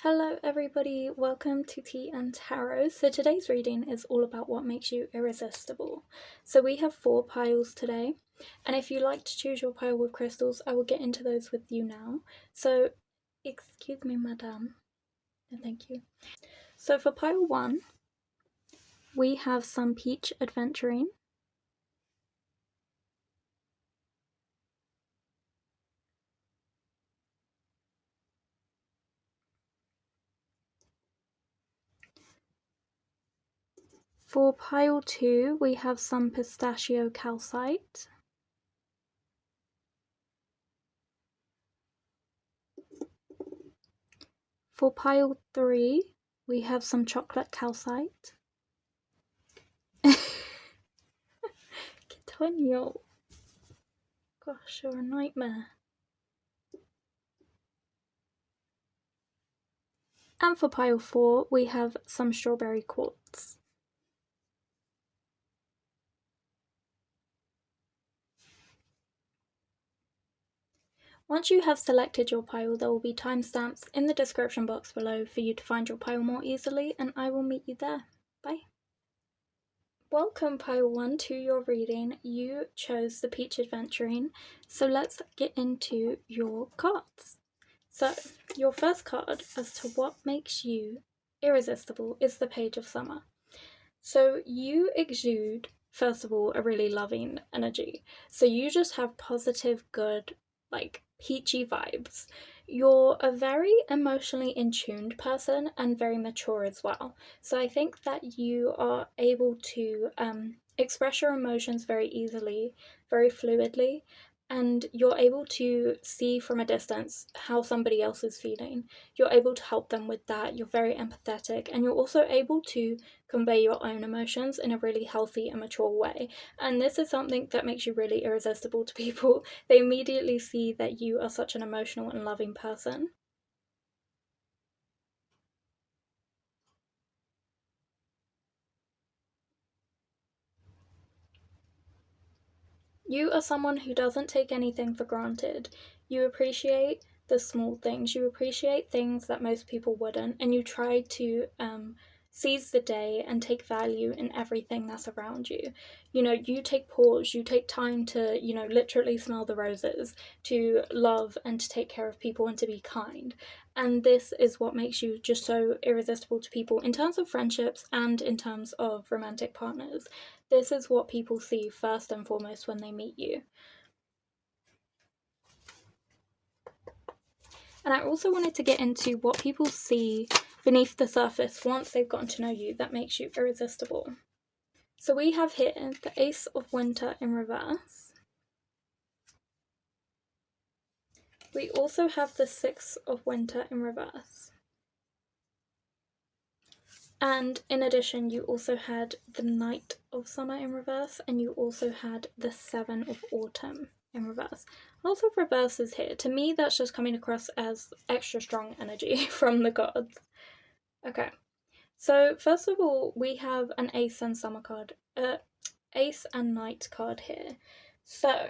Hello everybody, welcome to Tìandtarot. So today's reading is all about what makes you irresistible. So we have 4 piles today, and if you like to choose your pile with crystals, I will get into those with you now. So, excuse me madame, no thank you. So for pile 1, we have some peach aventurine. For pile 2, we have some pistachio calcite. For pile 3, we have some chocolate calcite. Antonio, gosh, you're a nightmare. And for pile 4, we have some strawberry quartz. Once you have selected your pile, there will be timestamps in the description box below for you to find your pile more easily, and I will meet you there. Bye. Welcome pile 1 to your reading. You chose the Peach Aventurine, so let's get into your cards. So, your first card as to what makes you irresistible is the Page of Summer. So you exude, first of all, a really loving energy. So you just have positive, good, like peachy vibes. You're a very emotionally in tuned person and very mature as well. So I think that you are able to express your emotions very easily, very fluidly, and you're able to see from a distance how somebody else is feeling. You're able to help them with that. You're very empathetic, and you're also able to convey your own emotions in a really healthy and mature way. And this is something that makes you really irresistible to people. They immediately see that you are such an emotional and loving person. You are someone who doesn't take anything for granted. You appreciate the small things. You appreciate things that most people wouldn't, and you try to seize the day and take value in everything that's around you. You know, you take pause, you take time to, literally smell the roses, to love and to take care of people and to be kind. And this is what makes you just so irresistible to people in terms of friendships and in terms of romantic partners. This is what people see first and foremost when they meet you. And I also wanted to get into what people see beneath the surface once they've gotten to know you that makes you irresistible. So we have here the Ace of Winter in reverse. We also have the Six of Winter in reverse. And in addition, you also had the Knight of Summer in reverse, and you also had the Seven of Autumn in reverse. Lots of reverses here. To me, that's just coming across as extra strong energy from the gods. Okay, so first of all, we have an Ace and Summer card, Ace and Knight card here. So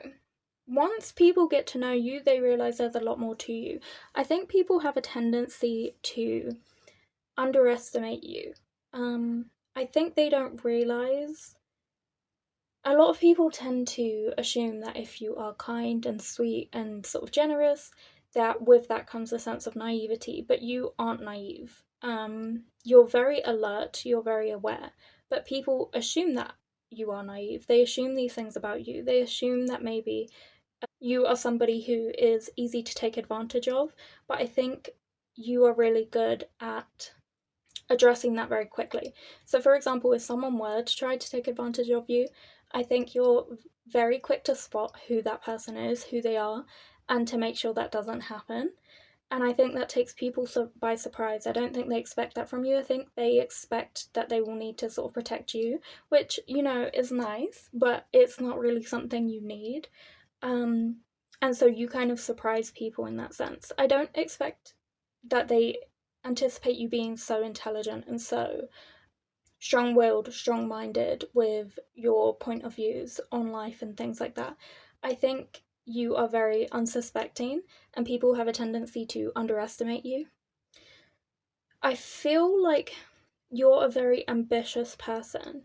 once people get to know you, they realize there's a lot more to you. I think people have a tendency to underestimate you. I think they don't realize. A lot of people tend to assume that if you are kind and sweet and sort of generous, that with that comes a sense of naivety, but you aren't naive. You're very alert, you're very aware, but people assume that you are naive. They assume these things about you. They assume that maybe you are somebody who is easy to take advantage of, but I think you are really good at addressing that very quickly. So, for example, if someone were to try to take advantage of you, I think you're very quick to spot who that person is, who they are, and to make sure that doesn't happen. And I think that takes people by surprise. I don't think they expect that from you. I think they expect that they will need to sort of protect you, which, is nice, but it's not really something you need. And so you kind of surprise people in that sense. I don't expect that they anticipate you being so intelligent and so strong-willed, strong-minded with your point of views on life and things like that. I think you are very unsuspecting, and people have a tendency to underestimate you. I feel like you're a very ambitious person.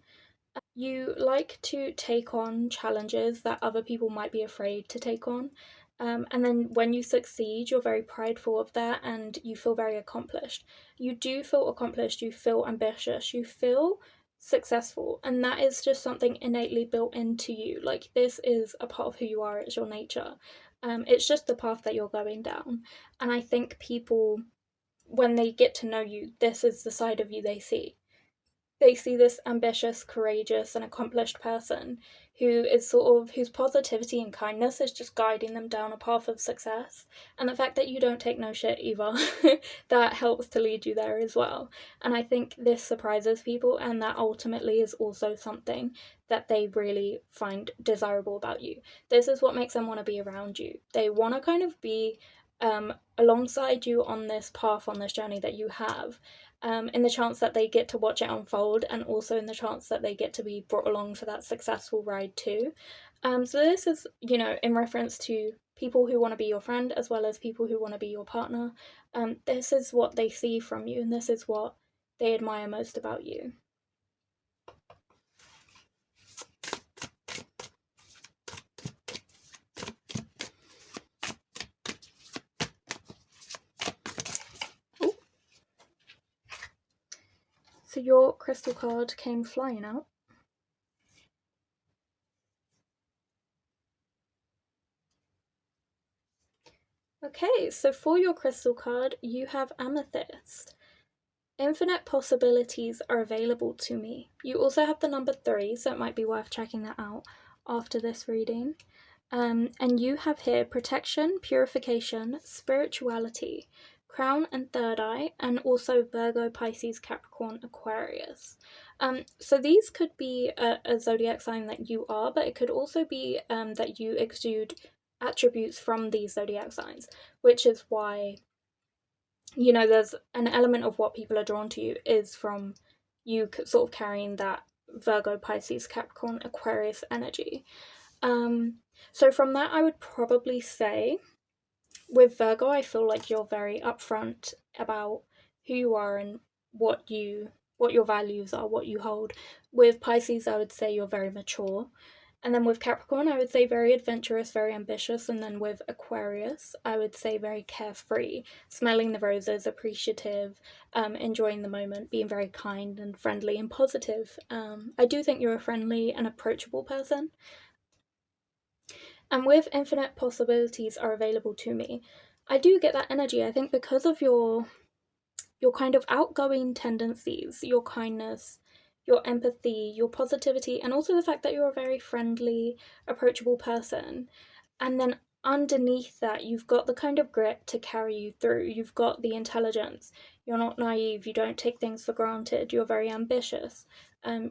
You like to take on challenges that other people might be afraid to take on. And then when you succeed, you're very prideful of that and you feel very accomplished. You do feel accomplished, you feel ambitious, you feel successful, and that is just something innately built into you. Like, this is a part of who you are, it's your nature. It's just the path that you're going down. And I think people, when they get to know you, this is the side of you they see. They see this ambitious, courageous, and accomplished person who is sort of, whose positivity and kindness is just guiding them down a path of success. And the fact that you don't take no shit either, that helps to lead you there as well. And I think this surprises people, and that ultimately is also something that they really find desirable about you. This is what makes them want to be around you. They want to kind of be alongside you on this path, on this journey that you have, in the chance that they get to watch it unfold, and also in the chance that they get to be brought along for that successful ride too. So this is, in reference to people who want to be your friend as well as people who want to be your partner. This is what they see from you, and this is what they admire most about you. Ooh. So your crystal card came flying out. Okay, so for your crystal card, you have amethyst. Infinite possibilities are available to me. You also have the number 3, so it might be worth checking that out after this reading. And you have here protection, purification, spirituality, crown and third eye, and also Virgo, Pisces, Capricorn, Aquarius. So these could be a zodiac sign that you are, but it could also be that you exude attributes from these zodiac signs, which is why, there's an element of what people are drawn to you is from you sort of carrying that Virgo, Pisces, Capricorn, Aquarius energy. So from that, I would probably say with Virgo, I feel like you're very upfront about who you are and what your values are, what you hold. With Pisces, I would say you're very mature. And then with Capricorn, I would say very adventurous, very ambitious. And then with Aquarius, I would say very carefree, smelling the roses, appreciative, enjoying the moment, being very kind and friendly and positive. I do think you're a friendly and approachable person. And with infinite possibilities are available to me, I do get that energy. I think because of your kind of outgoing tendencies, your kindness, your empathy, your positivity, and also the fact that you're a very friendly, approachable person. And then underneath that, you've got the kind of grit to carry you through. You've got the intelligence. You're not naive. You don't take things for granted. You're very ambitious.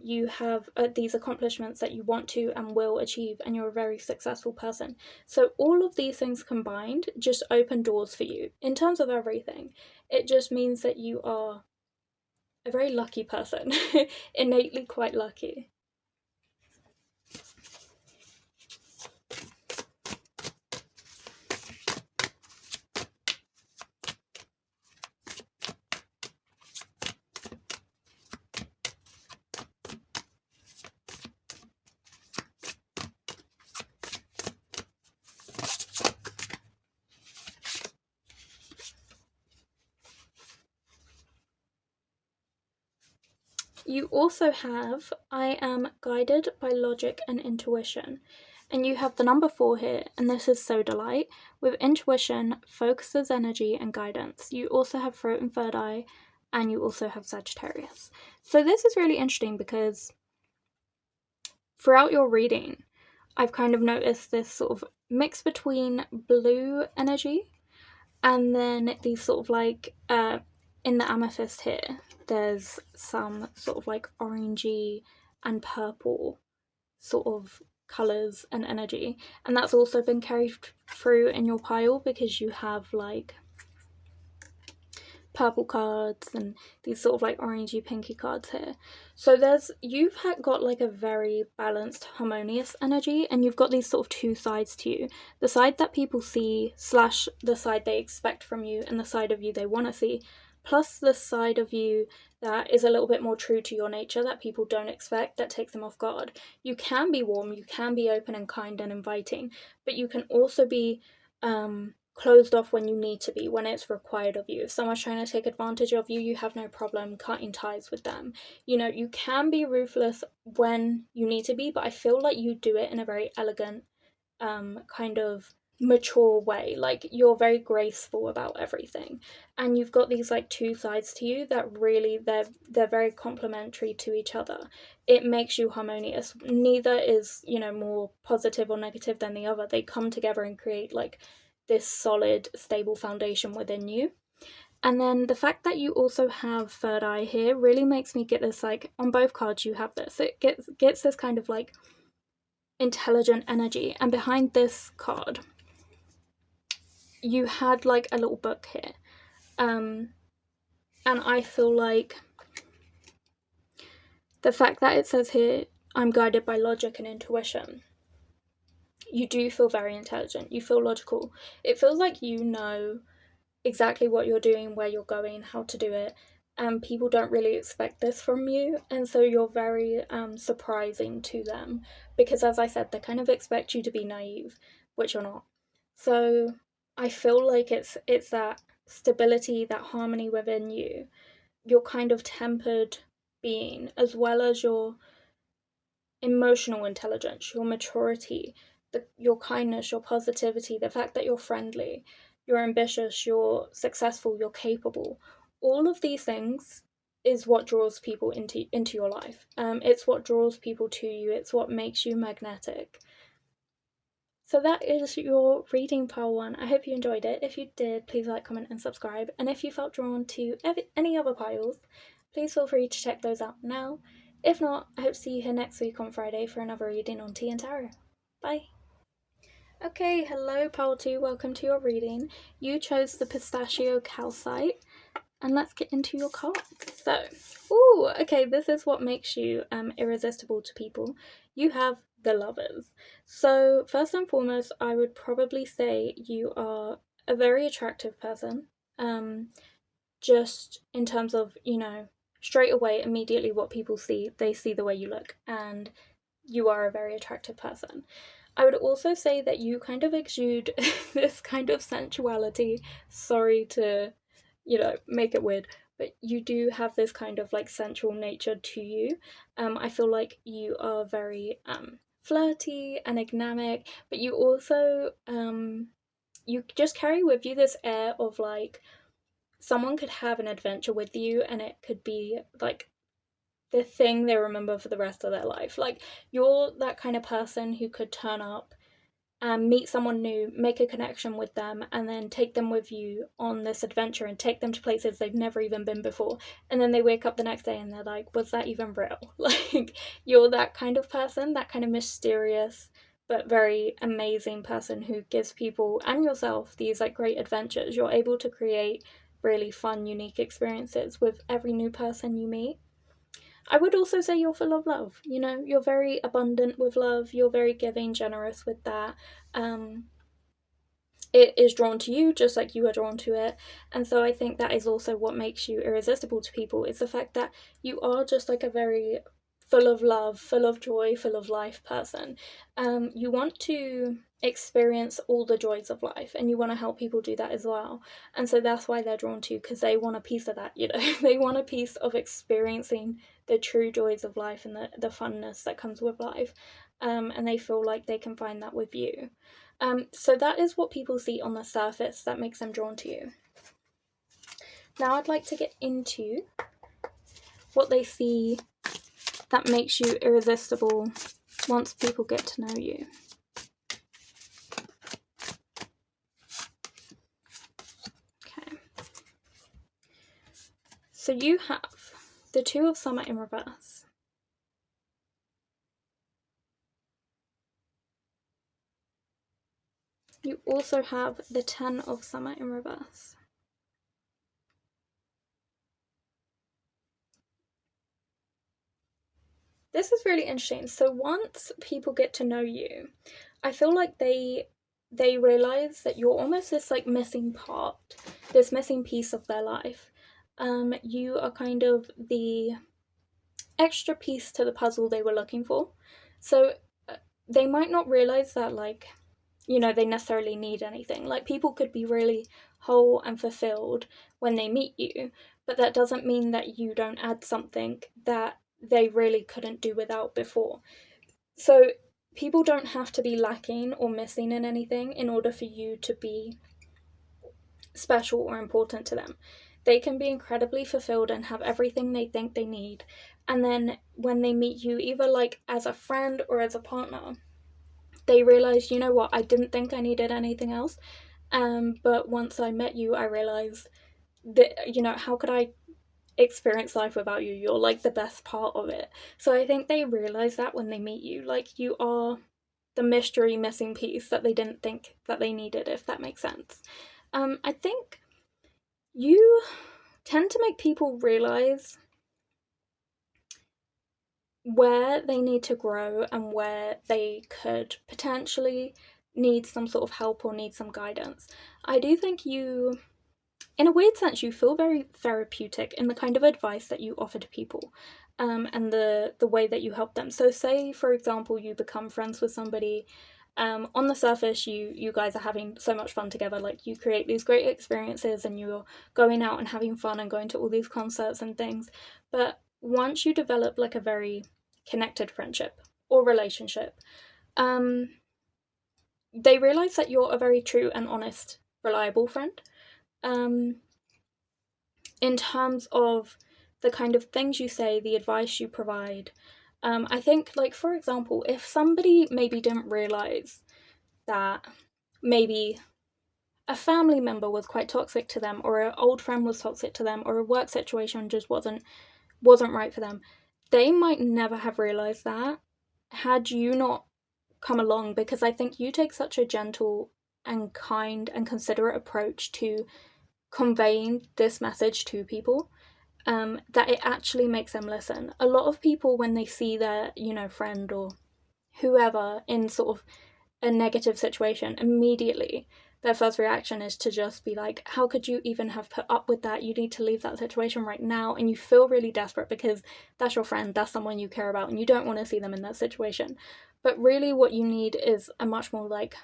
You have these accomplishments that you want to and will achieve, and you're a very successful person. So all of these things combined just open doors for you in terms of everything. It just means that you are a very lucky person, innately quite lucky. You also have I am guided by logic and intuition. And you have the number 4 here, and this is sodalite. With intuition, focuses energy and guidance. You also have throat and third eye, and you also have Sagittarius. So this is really interesting because throughout your reading, I've kind of noticed this sort of mix between blue energy and then these sort of like, in the amethyst here, there's some sort of like orangey and purple sort of colours and energy. And that's also been carried through in your pile because you have like purple cards and these sort of like orangey pinky cards here. So you've got like a very balanced, harmonious energy, and you've got these sort of two sides to you. The side that people see / the side they expect from you, and the side of you they want to see, plus the side of you that is a little bit more true to your nature that people don't expect, that takes them off guard. You can be warm, you can be open and kind and inviting, but you can also be closed off when you need to be, when it's required of you. If someone's trying to take advantage of you, you have no problem cutting ties with them. You know, you can be ruthless when you need to be, but I feel like you do it in a very elegant, kind of mature way. Like, you're very graceful about everything, and you've got these like two sides to you that really they're very complementary to each other. It makes you harmonious. Neither is, you know, more positive or negative than the other. They come together and create like this solid, stable foundation within you. And then the fact that you also have third eye here really makes me get this, like, on both cards you have this. It gets this kind of like intelligent energy. And behind this card, you had like a little book here. And I feel like the fact that it says here, I'm guided by logic and intuition, you do feel very intelligent. You feel logical. It feels like you know exactly what you're doing, where you're going, how to do it, and people don't really expect this from you, and so you're very surprising to them, because as I said, they kind of expect you to be naive, which you're not. So I feel like it's that stability, that harmony within you, your kind of tempered being, as well as your emotional intelligence, your maturity, your kindness, your positivity, the fact that you're friendly, you're ambitious, you're successful, you're capable. All of these things is what draws people into your life. It's what draws people to you. It's what makes you magnetic. So that is your reading pile 1. I hope you enjoyed it. If you did, please like, comment, and subscribe. And if you felt drawn to any other piles, please feel free to check those out now. If not, I hope to see you here next week on Friday for another reading on Tìandtarot. Bye! Okay, hello pile 2, welcome to your reading. You chose the Pistachio calcite, and let's get into your cards. So, okay, this is what makes you irresistible to people. You have the Lovers. So first and foremost, I would probably say you are a very attractive person. Just in terms of, you know, straight away, immediately what people see, they see the way you look, and you are a very attractive person. I would also say that you kind of exude this kind of sensuality. Sorry to, you know, make it weird, but you do have this kind of like sensual nature to you. I feel like you are very flirty and enigmatic, but you also you just carry with you this air of like someone could have an adventure with you, and it could be like the thing they remember for the rest of their life. Like, you're that kind of person who could turn up and meet someone new, make a connection with them, and then take them with you on this adventure and take them to places they've never even been before. And then they wake up the next day and they're like, was that even real? Like, you're that kind of person, that kind of mysterious but very amazing person who gives people and yourself these like great adventures. You're able to create really fun, unique experiences with every new person you meet. I would also say you're full of love. You know, you're very abundant with love. You're very giving, generous with that. It is drawn to you just like you are drawn to it. And so I think that is also what makes you irresistible to people, is the fact that you are just like a very full of love, full of joy, full of life person. You want to experience all the joys of life, and you want to help people do that as well. And so that's why they're drawn to you, because they want a piece of that, you know. They want a piece of experiencing the true joys of life and the funness that comes with life. And they feel like they can find that with you. So that is what people see on the surface that makes them drawn to you. Now I'd like to get into what they see that makes you irresistible once people get to know you. Okay. So you have the Two of Summer in reverse. You also have the Ten of Summer in reverse. this is really interesting. So once people get to know you, I feel like they realize that you're almost this like missing part, this missing piece of their life. You are kind of the extra piece to the puzzle they were looking for. So they might not realize that, like, they necessarily need anything. Like, people could be really whole and fulfilled when they meet you, but that doesn't mean that you don't add something that they really couldn't do without before. So people don't have to be lacking or missing in anything in order for you to be special or important to them. They can be incredibly fulfilled and have everything they think they need. And then when they meet you, either like as a friend or as a partner, they realize, you know what, I didn't think I needed anything else. But once I met you, I realized that, how could I experience life without you? You're like the best part of it. So I think they realize that when they meet you, like, you are the mystery missing piece that they didn't think that they needed, if that makes sense. I think you tend to make people realize where they need to grow and where they could potentially need some sort of help or need some guidance. I do think you, in a weird sense, you feel very therapeutic in the kind of advice that you offer to people, and the way that you help them. So say, for example, you become friends with somebody. On the surface, you guys are having so much fun together. Like, you create these great experiences and you're going out and having fun and going to all these concerts and things. But once you develop like a very connected friendship or relationship, they realize that you're a very true and honest, reliable friend. In terms of the kind of things you say, the advice you provide, I think, like, for example, if somebody maybe didn't realize that maybe a family member was quite toxic to them, or an old friend was toxic to them, or a work situation just wasn't right for them, they might never have realized that had you not come along, because I think you take such a gentle and kind and considerate approach to conveying this message to people, that it actually makes them listen. A lot of people, when they see their, friend or whoever in sort of a negative situation, immediately their first reaction is to just be like, how could you even have put up with that? You need to leave that situation right now. And you feel really desperate because that's your friend, that's someone you care about, and you don't want to see them in that situation. But really what you need is a much more like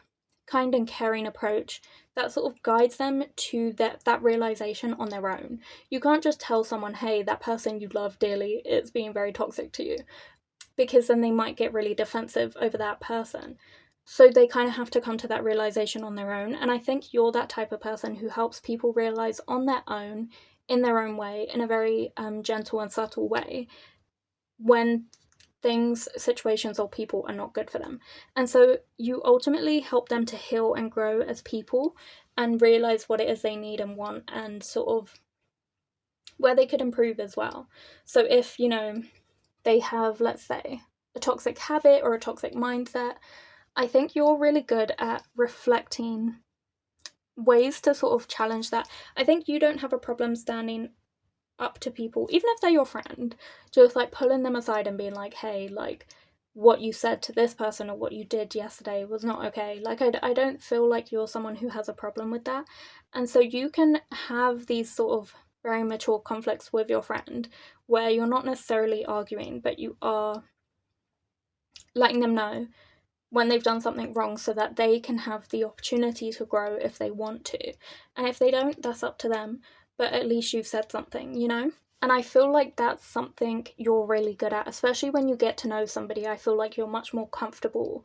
kind and caring approach that sort of guides them to that realization on their own. You can't just tell someone, hey, that person you love dearly is being very toxic to you, because then they might get really defensive over that person. So they kind of have to come to that realization on their own. And I think you're that type of person who helps people realize on their own, in their own way, in a very gentle and subtle way, when things, situations, or people are not good for them. And so you ultimately help them to heal and grow as people and realize what it is they need and want, and sort of where they could improve as well. So if, they have, let's say, a toxic habit or a toxic mindset, I think you're really good at reflecting ways to sort of challenge that. I think you don't have a problem standing up to people, even if they're your friend, just like pulling them aside and being like, hey, like, what you said to this person or what you did yesterday was not okay. Like, I don't feel like you're someone who has a problem with that. And so you can have these sort of very mature conflicts with your friend where you're not necessarily arguing, but you are letting them know when they've done something wrong so that they can have the opportunity to grow if they want to. And if they don't, that's up to them, but at least you've said something, And I feel like that's something you're really good at, especially when you get to know somebody. I feel like you're much more comfortable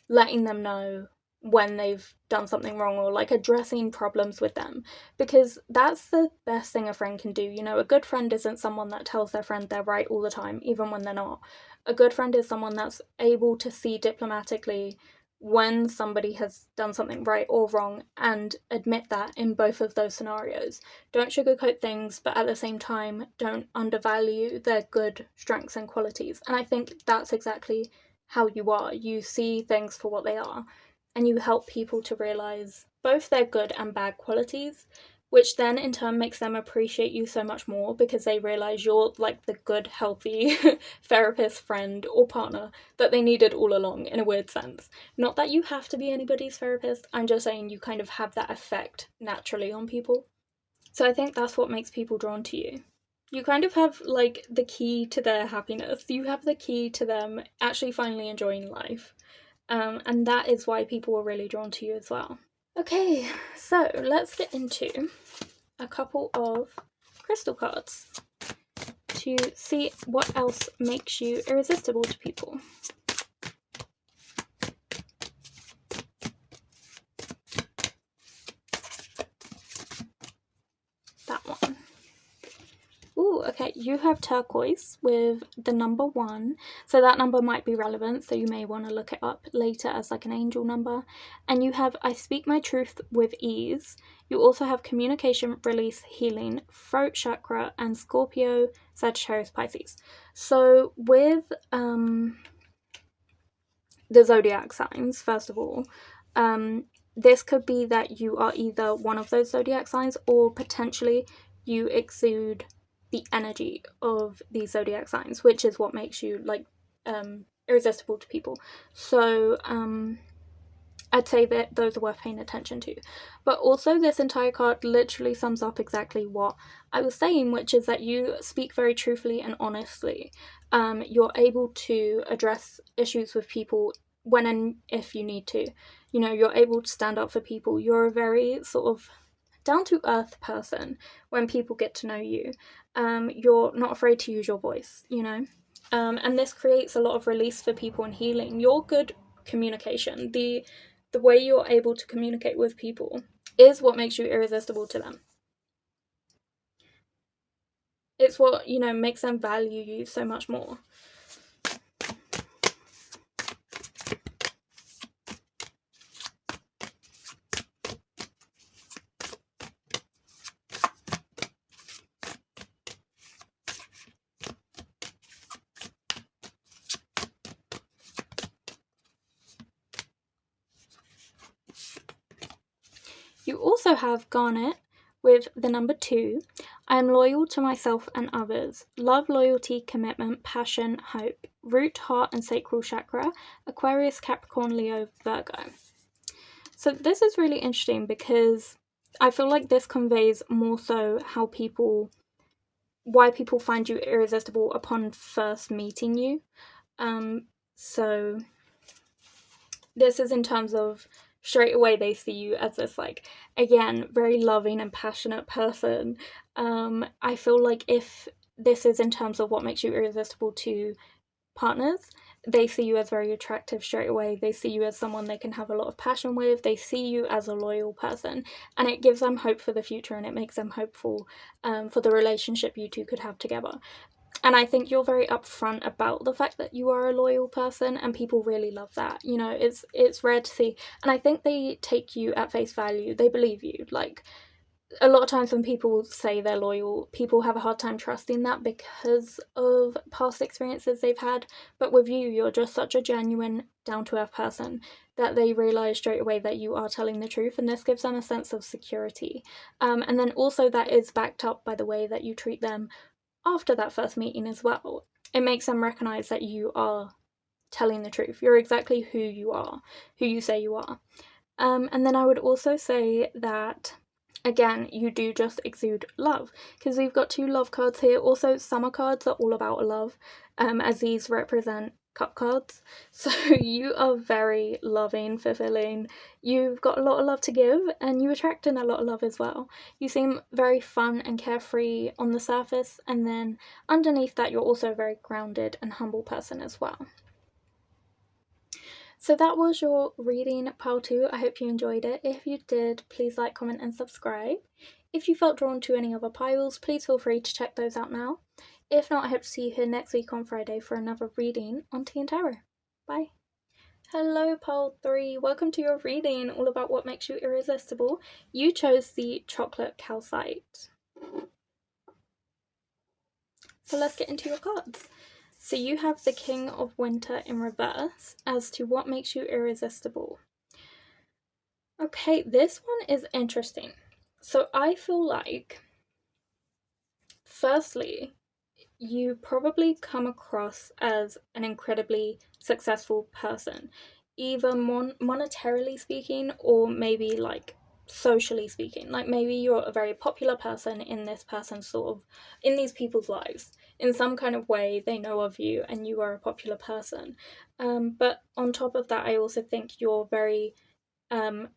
letting them know when they've done something wrong, or like addressing problems with them, because that's the best thing a friend can do. A good friend isn't someone that tells their friend they're right all the time, even when they're not. A good friend is someone that's able to see diplomatically when somebody has done something right or wrong and admit that in both of those scenarios. Don't sugarcoat things, but at the same time, don't undervalue their good strengths and qualities. And I think that's exactly how you are. You see things for what they are, and you help people to realize both their good and bad qualities, which then in turn makes them appreciate you so much more because they realize you're like the good, healthy therapist, friend, or partner that they needed all along, in a weird sense. Not that you have to be anybody's therapist, I'm just saying you kind of have that effect naturally on people. So I think that's what makes people drawn to you. You kind of have like the key to their happiness. You have the key to them actually finally enjoying life. And that is why people are really drawn to you as well. Okay, so let's get into a couple of crystal cards to see what else makes you irresistible to people. That one. Ooh, okay, you have turquoise with the number 1, so that number might be relevant, so you may want to look it up later as like an angel number. And you have I speak my truth with ease. You also have communication, release, healing, throat chakra, and Scorpio, Sagittarius, Pisces. So with the zodiac signs, first of all, this could be that you are either one of those zodiac signs, or potentially you exude the energy of these zodiac signs, which is what makes you like irresistible to people. So I'd say that those are worth paying attention to. But also this entire card literally sums up exactly what I was saying, which is that you speak very truthfully and honestly. You're able to address issues with people when and if you need to. You know, you're able to stand up for people. You're a very sort of down-to-earth person when people get to know you. You're not afraid to use your voice, you know. And this creates a lot of release for people and healing. Your good communication, the way you're able to communicate with people, is what makes you irresistible to them. It's what, you know, makes them value you so much more. You also have garnet with the number 2. I am loyal to myself and others. Love, loyalty, commitment, passion, hope. Root, heart, and sacral chakra. Aquarius, Capricorn, Leo, Virgo. So this is really interesting because I feel like this conveys more so why people find you irresistible upon first meeting you. So this is in terms of straight away they see you as this, like, again, very loving and passionate person. I feel like if this is in terms of what makes you irresistible to partners, they see you as very attractive straight away. They see you as someone they can have a lot of passion with. They see you as a loyal person, and it gives them hope for the future, and it makes them hopeful for the relationship you two could have together. And I think you're very upfront about the fact that you are a loyal person, and people really love that. You know, it's rare to see, and I think they take you at face value. They believe you. Like, a lot of times when people say they're loyal, people have a hard time trusting that because of past experiences they've had. But with you, you're just such a genuine, down-to-earth person that they realise straight away that you are telling the truth, and this gives them a sense of security. And then also that is backed up by the way that you treat them after that first meeting as well. It makes them recognise that you are telling the truth. You're exactly who you are, who you say you are. And then I would also say that, again, you do just exude love, because we've got 2 love cards here. Also, summer cards are all about love, as these represent cup cards. So you are very loving, fulfilling. You've got a lot of love to give, and you attract in a lot of love as well. You seem very fun and carefree on the surface, and then underneath that you're also a very grounded and humble person as well. So that was your reading pile 2. I hope you enjoyed it. If you did, please like, comment, and subscribe. If you felt drawn to any other piles, please feel free to check those out now. If not, I hope to see you here next week on Friday for another reading on Tìandtarot. Bye. Hello, pile 3. Welcome to your reading, all about what makes you irresistible. You chose the chocolate calcite. So let's get into your cards. So you have the King of Winter in reverse as to what makes you irresistible. Okay, this one is interesting. So I feel like, firstly, you probably come across as an incredibly successful person, either monetarily speaking or maybe like socially speaking. Like maybe you're a very popular person in this person's sort of, in these people's lives. In some kind of way, they know of you and you are a popular person. But on top of that, I also think you're um,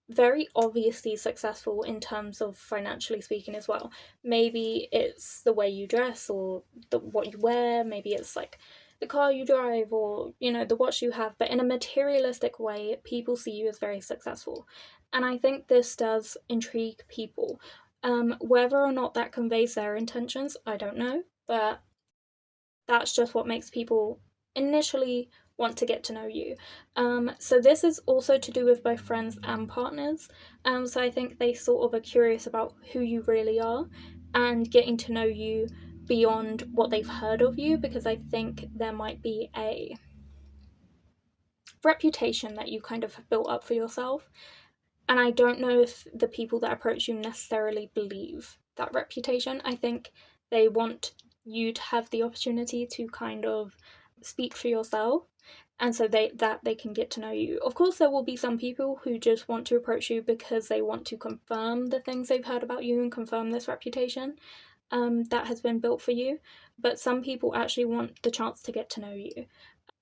very obviously successful in terms of financially speaking as well. Maybe it's the way you dress or what you wear, maybe it's like the car you drive or, you know, the watch you have, but in a materialistic way, people see you as very successful. And I think this does intrigue people. Whether or not that conveys their intentions, I don't know, but that's just what makes people initially want to get to know you. So this is also to do with both friends and partners. So I think they sort of are curious about who you really are and getting to know you beyond what they've heard of you, because I think there might be a reputation that you kind of have built up for yourself. And I don't know if the people that approach you necessarily believe that reputation. I think they want you to have the opportunity to kind of speak for yourself, and so they can get to know you. Of course, there will be some people who just want to approach you because they want to confirm the things they've heard about you and confirm this reputation that has been built for you. But some people actually want the chance to get to know you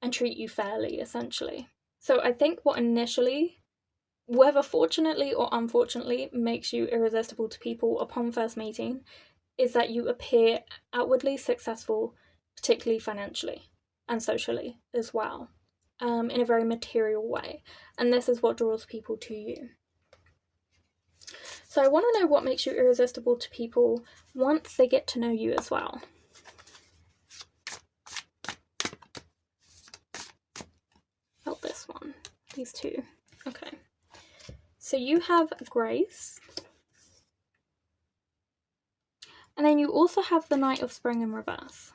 and treat you fairly, essentially. So I think what initially, whether fortunately or unfortunately, makes you irresistible to people upon first meeting is that you appear outwardly successful, particularly financially and socially as well, in a very material way. And this is what draws people to you. So I want to know what makes you irresistible to people once they get to know you as well. Oh, this one. These two. Okay. So you have grace. And then you also have the Knight of Spring in reverse.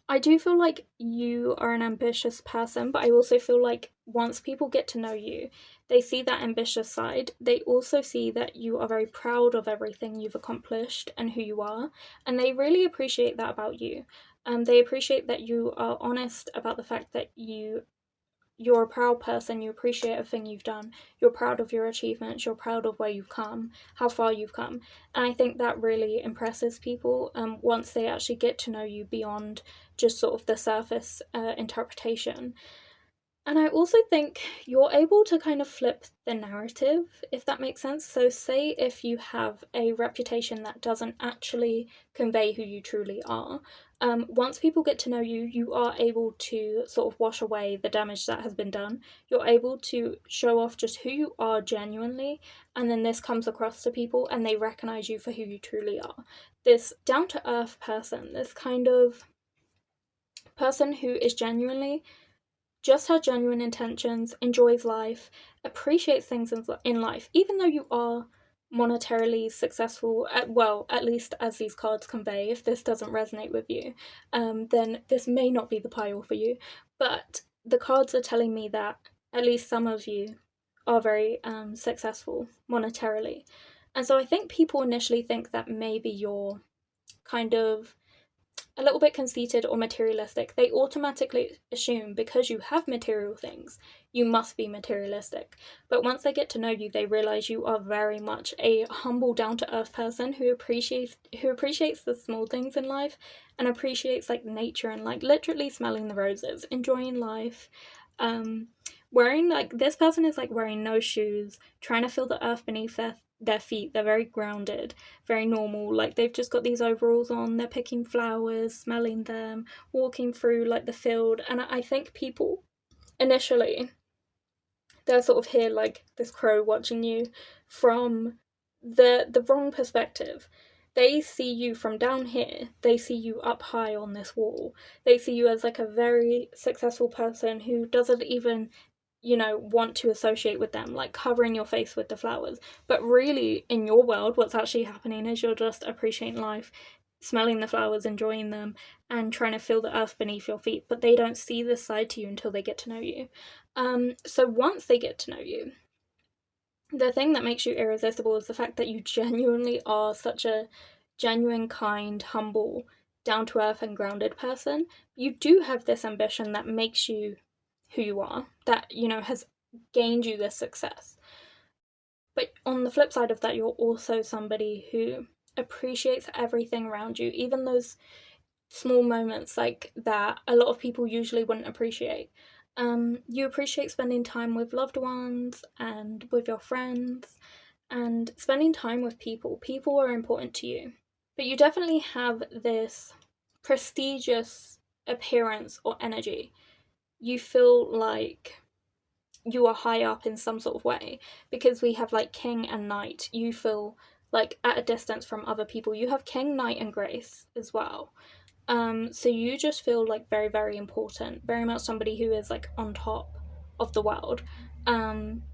I do feel like you are an ambitious person, but I also feel like once people get to know you, they see that ambitious side. They also see that you are very proud of everything you've accomplished and who you are, and they really appreciate that about you. They appreciate that you are honest about the fact that you're a proud person, you appreciate everything you've done, you're proud of your achievements, you're proud of where you've come, how far you've come. And I think that really impresses people once they actually get to know you beyond just sort of the surface interpretation. And I also think you're able to kind of flip the narrative, if that makes sense. So say if you have a reputation that doesn't actually convey who you truly are, once people get to know you, you are able to sort of wash away the damage that has been done. You're able to show off just who you are genuinely, and then this comes across to people and they recognize you for who you truly are. This down-to-earth person, this kind of person who is genuinely just has genuine intentions, enjoys life, appreciates things in life, even though you are monetarily successful, at least as these cards convey. If this doesn't resonate with you, then this may not be the pile for you. But the cards are telling me that at least some of you are very successful monetarily. And so I think people initially think that maybe you're kind of a little bit conceited or materialistic. They automatically assume because you have material things, you must be materialistic. But once they get to know you, they realize you are very much a humble, down-to-earth person who appreciates the small things in life and appreciates like nature and like literally smelling the roses, enjoying life. Wearing, like, this person is like wearing no shoes, trying to feel the earth beneath their feet. They're very grounded, very normal. Like, they've just got these overalls on, they're picking flowers, smelling them, walking through like the field. And I think people initially, they're sort of here like this crow watching you from the wrong perspective. They see you from down here, they see you up high on this wall. They see you as like a very successful person who doesn't even, want to associate with them, like covering your face with the flowers. But really, in your world, what's actually happening is you're just appreciating life, smelling the flowers, enjoying them, and trying to feel the earth beneath your feet. But they don't see this side to you until they get to know you. So once they get to know you, the thing that makes you irresistible is the fact that you genuinely are such a genuine, kind, humble, down-to-earth and grounded person. You do have this ambition that makes you who you are, that, you know, has gained you this success. But on the flip side of that, you're also somebody who appreciates everything around you, even those small moments like that a lot of people usually wouldn't appreciate. You appreciate spending time with loved ones and with your friends, and spending time with people. People are important to you. But you definitely have this prestigious appearance or energy. You feel like you are high up in some sort of way, because we have like king and knight. You feel like at a distance from other people. You have king, knight, and grace as well. So you just feel like very, very important, very much somebody who is like on top of the world,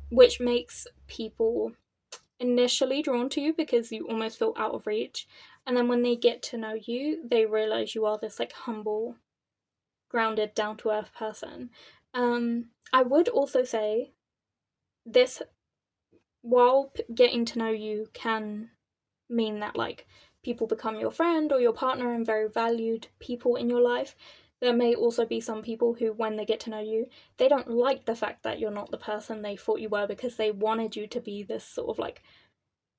which makes people initially drawn to you because you almost feel out of reach. And then when they get to know you, they realize you are this like humble, grounded, down to earth person. I would also say this, while getting to know you can mean that like people become your friend or your partner and very valued people in your life, there may also be some people who, when they get to know you, they don't like the fact that you're not the person they thought you were, because they wanted you to be this sort of like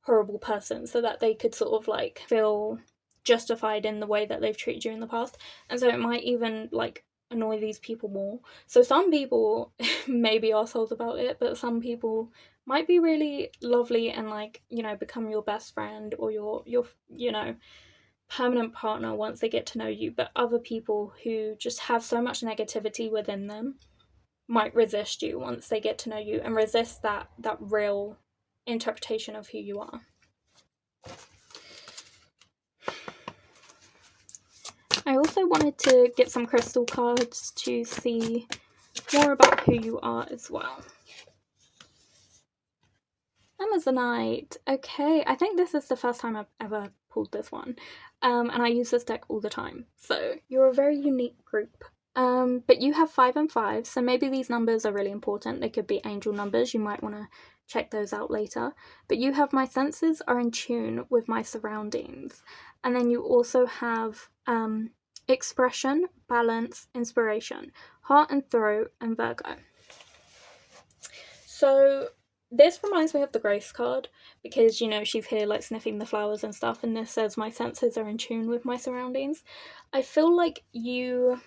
horrible person so that they could sort of like feel justified in the way that they've treated you in the past. And so it might even like annoy these people more. So some people may be assholes about it, but some people might be really lovely and like, you know, become your best friend or your you know, permanent partner once they get to know you. But other people who just have so much negativity within them might resist you once they get to know you, and resist that real interpretation of who you are. I also wanted to get some crystal cards to see more about who you are as well. Amazonite. Okay, I think this is the first time I've ever pulled this one. And I use this deck all the time. So you're a very unique group. But you have 5 and 5, so maybe these numbers are really important. They could be angel numbers. You might want to check those out later. But you have my senses are in tune with my surroundings. And then you also have expression, balance, inspiration, heart and throat, and Virgo. So this reminds me of the Grace card, because, you know, she's here like sniffing the flowers and stuff, and this says my senses are in tune with my surroundings. I feel like you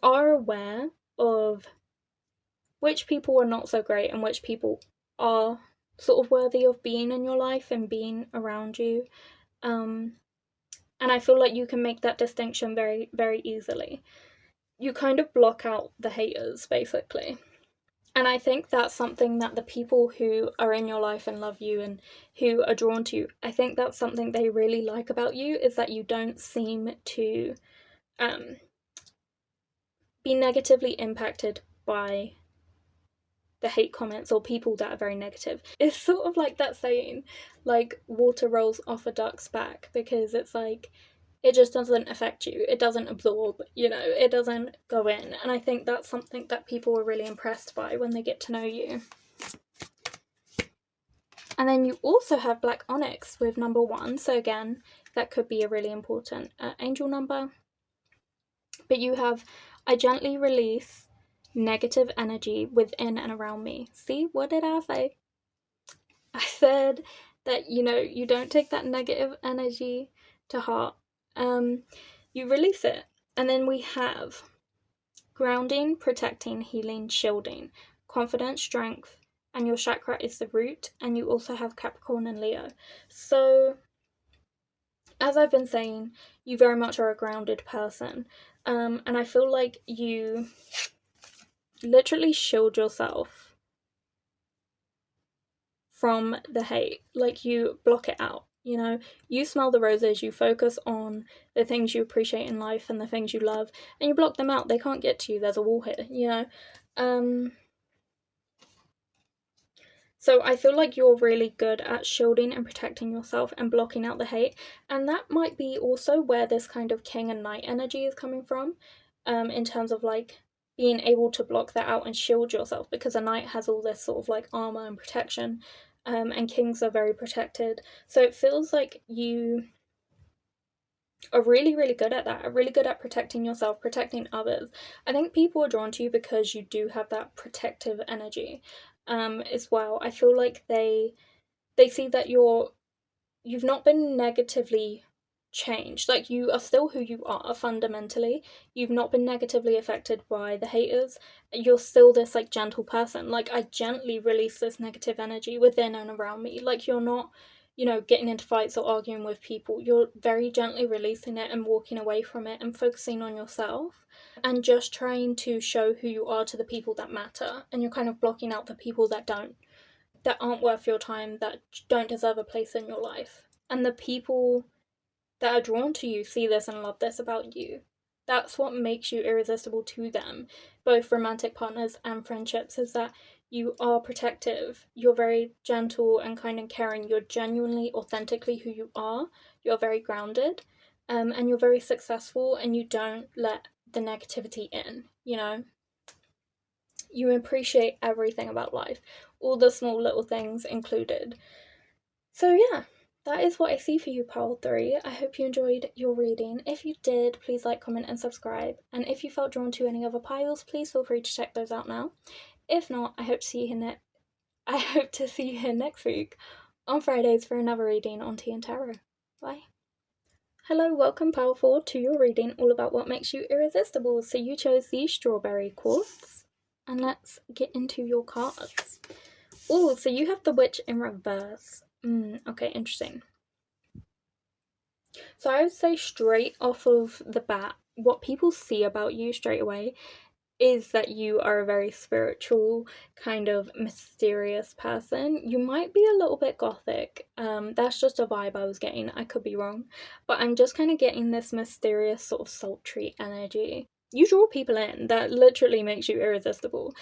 are aware of which people are not so great and which people are sort of worthy of being in your life and being around you. And I feel like you can make that distinction very, very easily. You kind of block out the haters, basically. And I think that's something that the people who are in your life and love you and who are drawn to you, I think that's something they really like about you, is that you don't seem to be negatively impacted by the hate comments or people that are very negative. It's sort of like that saying, like, water rolls off a duck's back, because it's like, it just doesn't affect you. It doesn't absorb, you know, it doesn't go in. And I think that's something that people are really impressed by when they get to know you. And then you also have black onyx with number 1. So again, that could be a really important angel number. But you have, I gently release negative energy within and around me. See, what did I say? I said that, you know, you don't take that negative energy to heart. You release it. And then we have grounding, protecting, healing, shielding, confidence, strength, and your chakra is the root. And you also have Capricorn and Leo. So as I've been saying, you very much are a grounded person. And I feel like you literally shield yourself from the hate. Like, you block it out, you know? You smell the roses, you focus on the things you appreciate in life and the things you love, and you block them out. They can't get to you. There's a wall here, you know? So I feel like you're really good at shielding and protecting yourself and blocking out the hate. And that might be also where this kind of king and knight energy is coming from, in terms of like being able to block that out and shield yourself, because a knight has all this sort of like armor and protection, and kings are very protected. So it feels like you are really, really good at that, are really good at protecting yourself, protecting others. I think people are drawn to you because you do have that protective energy, as well. I feel like they see that you've not been negatively changed. Like, you are still who you are fundamentally. You've not been negatively affected by the haters. You're still this like gentle person. Like, I gently release this negative energy within and around me. Like, you're not, getting into fights or arguing with people. You're very gently releasing it and walking away from it and focusing on yourself and just trying to show who you are to the people that matter. And you're kind of blocking out the people that aren't worth your time, that don't deserve a place in your life. And the people that are drawn to you see this and love this about you. That's what makes you irresistible to them, both romantic partners and friendships, is that you are protective, you're very gentle and kind and caring, you're genuinely, authentically who you are, you're very grounded, and you're very successful, and you don't let the negativity in, You appreciate everything about life, all the small little things included. So yeah, that is what I see for you, pile 3. I hope you enjoyed your reading. If you did, please like, comment, and subscribe. And if you felt drawn to any other piles, please feel free to check those out now. If not, I hope to see you here next week on Fridays for another reading on Tìandtarot. Bye. Hello, welcome, pile 4, to your reading all about what makes you irresistible. So you chose the strawberry quartz. And let's get into your cards. Oh, so you have the witch in reverse. Okay, interesting. So I would say straight off of the bat, what people see about you straight away is that you are a very spiritual, kind of mysterious person. You might be a little bit gothic. That's just a vibe I was getting. I could be wrong. But I'm just kind of getting this mysterious sort of sultry energy. You draw people in. That literally makes you irresistible.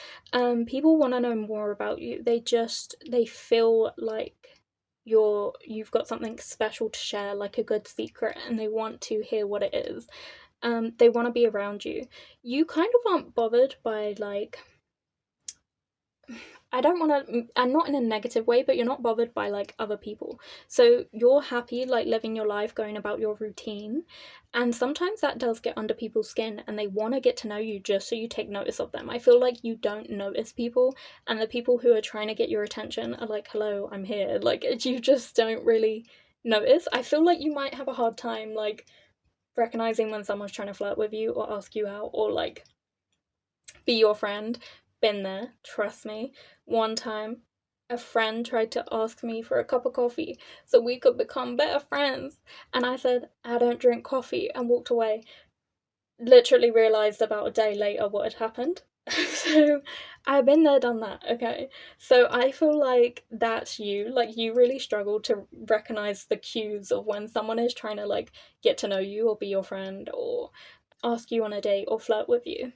People want to know more about you. They feel like you've got something special to share, like a good secret, and they want to hear what it is. They want to be around you. You kind of aren't bothered by, like, I'm not in a negative way, but you're not bothered by, like, other people. So you're happy, like, living your life, going about your routine. And sometimes that does get under people's skin, and they want to get to know you just so you take notice of them. I feel like you don't notice people, and the people who are trying to get your attention are like, hello, I'm here. Like, you just don't really notice. I feel like you might have a hard time, like, recognizing when someone's trying to flirt with you or ask you out or, like, be your friend. Been there, trust me. One time, a friend tried to ask me for a cup of coffee so we could become better friends, and I said, I don't drink coffee, and walked away. Literally realised about a day later what had happened. So I've been there, done that, okay? So I feel like that's you. Like, you really struggle to recognise the cues of when someone is trying to, like, get to know you or be your friend or ask you on a date or flirt with you.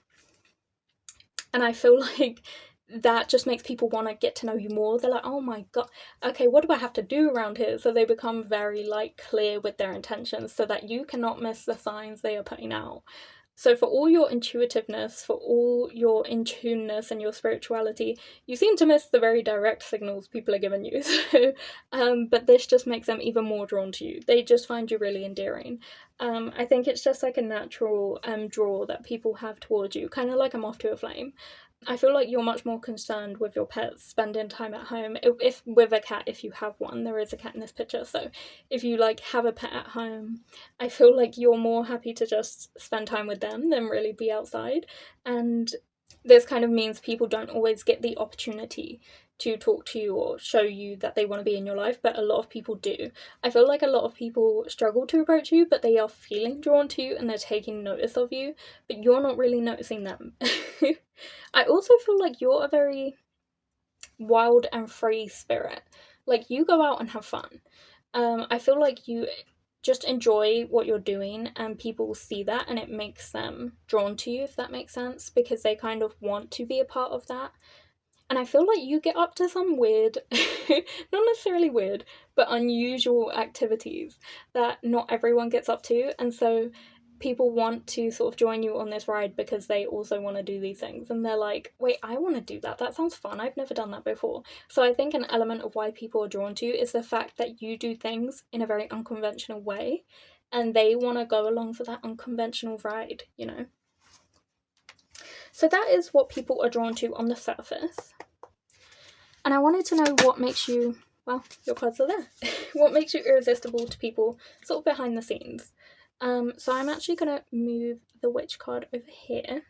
And I feel like that just makes people want to get to know you more. They're like, oh my god, okay, what do I have to do around here? So they become very, like, clear with their intentions so that you cannot miss the signs they are putting out. So for all your intuitiveness, for all your in-tuneness and your spirituality, you seem to miss the very direct signals people are giving you. So, but this just makes them even more drawn to you. They just find you really endearing. I think it's just like a natural draw that people have towards you, kind of like a moth to a flame. I feel like you're much more concerned with your pets, spending time at home. If with a cat, if you have one, there is a cat in this picture, so if you, like, have a pet at home, I feel like you're more happy to just spend time with them than really be outside. And this kind of means people don't always get the opportunity to talk to you or show you that they want to be in your life, but a lot of people do. I feel like a lot of people struggle to approach you, but they are feeling drawn to you and they're taking notice of you, but you're not really noticing them. I also feel like you're a very wild and free spirit. Like, you go out and have fun. I feel like you just enjoy what you're doing, and people see that and it makes them drawn to you, if that makes sense, because they kind of want to be a part of that. And I feel like you get up to some weird, not necessarily weird, but unusual activities that not everyone gets up to. And so people want to sort of join you on this ride because they also want to do these things, and they're like, wait, I want to do that, that sounds fun, I've never done that before. So I think an element of why people are drawn to you is the fact that you do things in a very unconventional way, and they want to go along for that unconventional ride, you know. So that is what people are drawn to on the surface. And I wanted to know what makes you, well, your cards are there, what makes you irresistible to people sort of behind the scenes. So I'm actually going to move the witch card over here,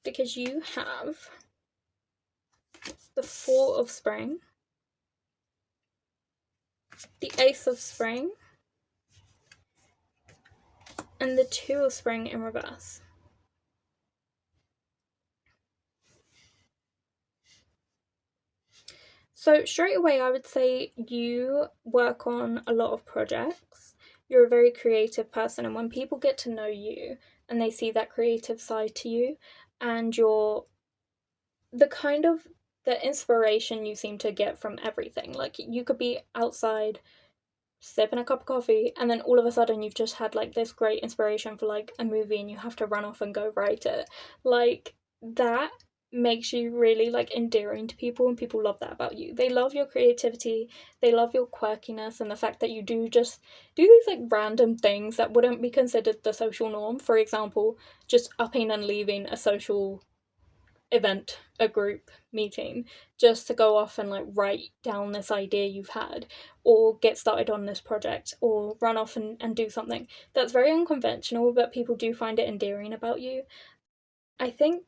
because you have the Four of Spring, the Ace of Spring, and the Two of Spring in reverse. So straight away I would say you work on a lot of projects. You're a very creative person, and when people get to know you and they see that creative side to you, and you're the inspiration you seem to get from everything. Like, you could be outside sipping a cup of coffee, and then all of a sudden you've just had like this great inspiration for like a movie, and you have to run off and go write it. Like, that makes you really like endearing to people, and people love that about you. They love your creativity, they love your quirkiness, and the fact that you do just do these like random things that wouldn't be considered the social norm. For example, just upping and leaving a social event, a group meeting, just to go off and like write down this idea you've had, or get started on this project, or run off and do something that's very unconventional, but people do find it endearing about you. I think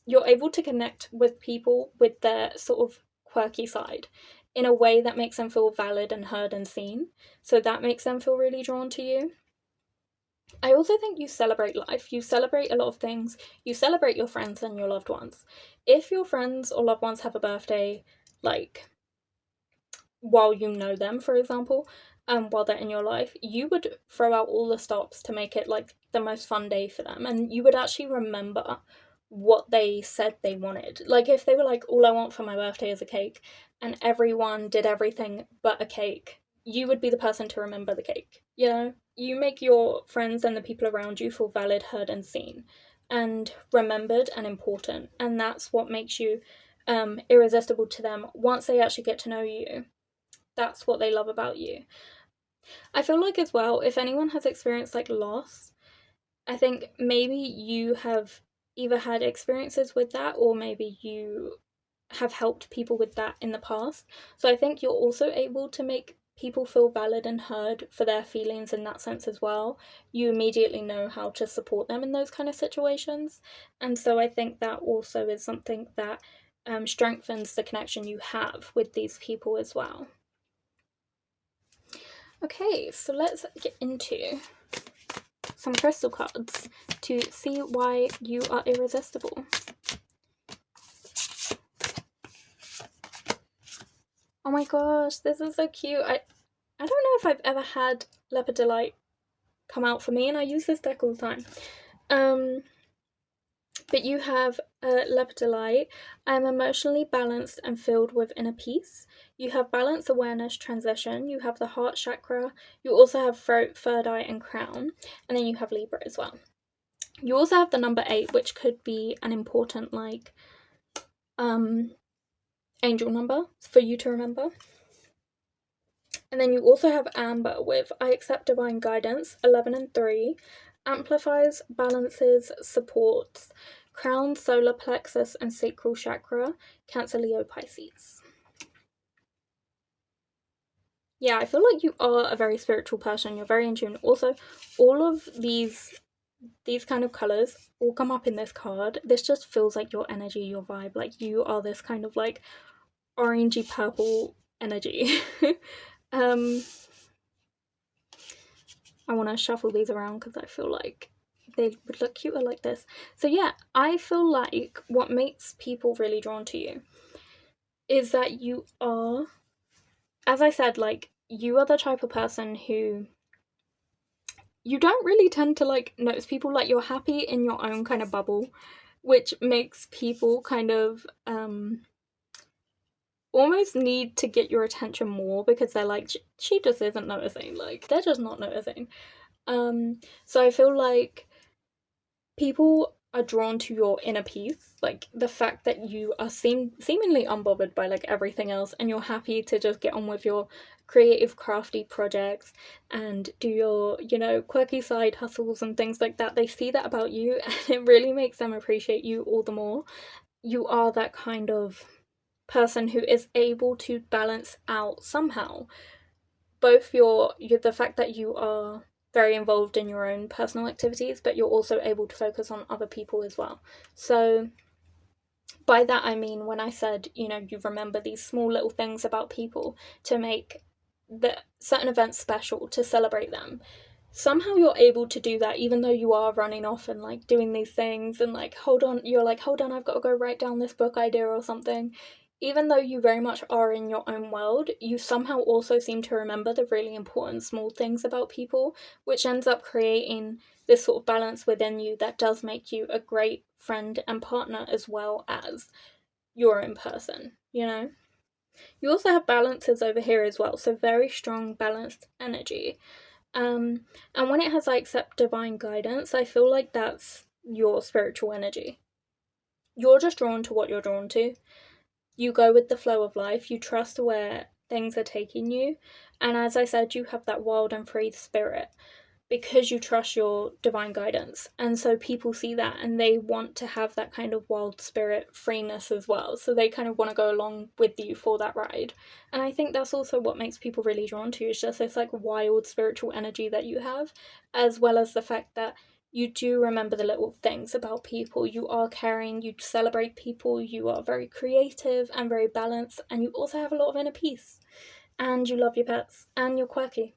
you're able to connect with people with their sort of quirky side in a way that makes them feel valid and heard and seen, so that makes them feel really drawn to you. I also think you celebrate life. You celebrate a lot of things. You celebrate your friends and your loved ones. If your friends or loved ones have a birthday, like, while you know them, for example, while they're in your life, you would throw out all the stops to make it, like, the most fun day for them. And you would actually remember what they said they wanted. Like, if they were like, all I want for my birthday is a cake, and everyone did everything but a cake, you would be the person to remember the cake, you know? You make your friends and the people around you feel valid, heard, and seen, and remembered and important. And that's what makes you irresistible to them once they actually get to know you. That's what they love about you. I feel like as well, if anyone has experienced like loss, I think maybe you have either had experiences with that, or maybe you have helped people with that in the past. So I think you're also able to make people feel valid and heard for their feelings in that sense as well. You immediately know how to support them in those kind of situations. And so I think that also is something that strengthens the connection you have with these people as well. Okay, so let's get into some crystal cards to see why you are irresistible. Oh my gosh, this is so cute. I don't know if I've ever had lepidolite come out for me, and I use this deck all the time. But you have lepidolite. I am emotionally balanced and filled with inner peace. You have balance, awareness, transition. You have the heart chakra. You also have throat, third eye, and crown. And then you have Libra as well. You also have the number 8, which could be an important, like, angel number for you to remember. And then you also have Amber with I accept divine guidance, 11 and 3, amplifies, balances, supports, crown, solar plexus, and sacral chakra, Cancer, Leo, Pisces. Yeah, I feel like you are a very spiritual person. You're very in tune. Also, all of these kind of colours all come up in this card. This just feels like your energy, your vibe. Like, you are this kind of like orangey purple energy. I want to shuffle these around because I feel like they would look cuter like this. So yeah, I feel like what makes people really drawn to you is that you are, as I said, like, you are the type of person who, you don't really tend to like notice people. Like, you're happy in your own kind of bubble, which makes people kind of almost need to get your attention more, because they're like, she just isn't noticing, like, they're just not noticing. So I feel like people are drawn to your inner peace, like the fact that you are seemingly unbothered by like everything else, and you're happy to just get on with your creative crafty projects and do your, you know, quirky side hustles and things like that. They see that about you and it really makes them appreciate you all the more. You are that kind of person who is able to balance out somehow both the fact that you are very involved in your own personal activities, but you're also able to focus on other people as well. So by that I mean, when I said, you know, you remember these small little things about people to make the certain events special, to celebrate them, somehow you're able to do that even though you are running off and like doing these things and like hold on, I've got to go write down this book idea or something. Even though you very much are in your own world, you somehow also seem to remember the really important small things about people, which ends up creating this sort of balance within you that does make you a great friend and partner as well as your own person, you know? You also have balances over here as well, so very strong balanced energy. And when it has like accept divine guidance, I feel like that's your spiritual energy. You're just drawn to what you're drawn to. You go with the flow of life, you trust where things are taking you. And as I said, you have that wild and free spirit because you trust your divine guidance. And so people see that and they want to have that kind of wild spirit freeness as well. So they kind of want to go along with you for that ride. And I think that's also what makes people really drawn to you, is just this like wild spiritual energy that you have, as well as the fact that you do remember the little things about people. You are caring, you celebrate people, you are very creative and very balanced, and you also have a lot of inner peace. And you love your pets, and you're quirky.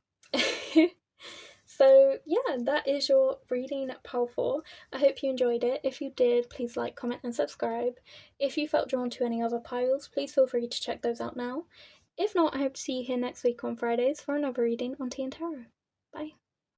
So yeah, that is your reading pile 4. I hope you enjoyed it. If you did, please like, comment and subscribe. If you felt drawn to any other piles, please feel free to check those out now. If not, I hope to see you here next week on Fridays for another reading on Tìandtarot.